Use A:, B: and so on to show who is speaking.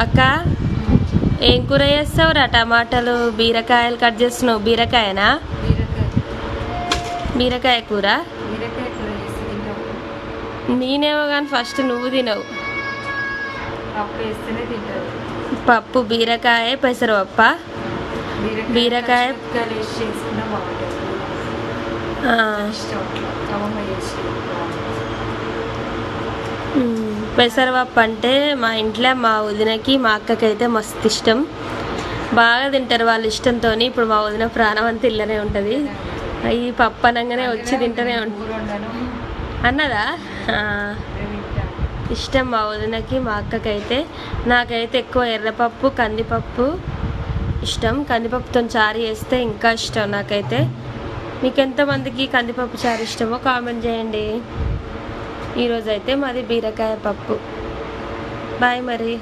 A: అక్క ఏం కూర చేస్తావురా? టమాటాలు బీరకాయలు కట్ చేస్తున్నావు. బీరకాయనా? బీరకాయ కూర. నేనేమో కానీ ఫస్ట్ నువ్వు తినవు. పప్పు బీరకాయ పెసరపప్ప. బీరకాయ పెసరపప్పు అంటే మా ఇంట్లో మా వదినకి మా అక్కకైతే మస్తు ఇష్టం. బాగా తింటారు వాళ్ళ ఇష్టంతో. ఇప్పుడు మా వదిన ప్రాణం అంతా ఇల్లనే ఉంటుంది. ఈ పప్పు అనగానే వచ్చి తింటూనే ఉంటుంది అన్నదా. ఇష్టం మా వదినకి మా అక్కకైతే. నాకైతే ఎక్కువ ఎర్రపప్పు కందిపప్పు ఇష్టం. కందిపప్పుతో చారు చేస్తే ఇంకా ఇష్టం నాకైతే. మీకు ఎంతమందికి కందిపప్పు చారు ఇష్టమో కామెంట్ చేయండి. ఈరోజు అయితే మాది బీరకాయ పప్పు. బాయ్ మరి.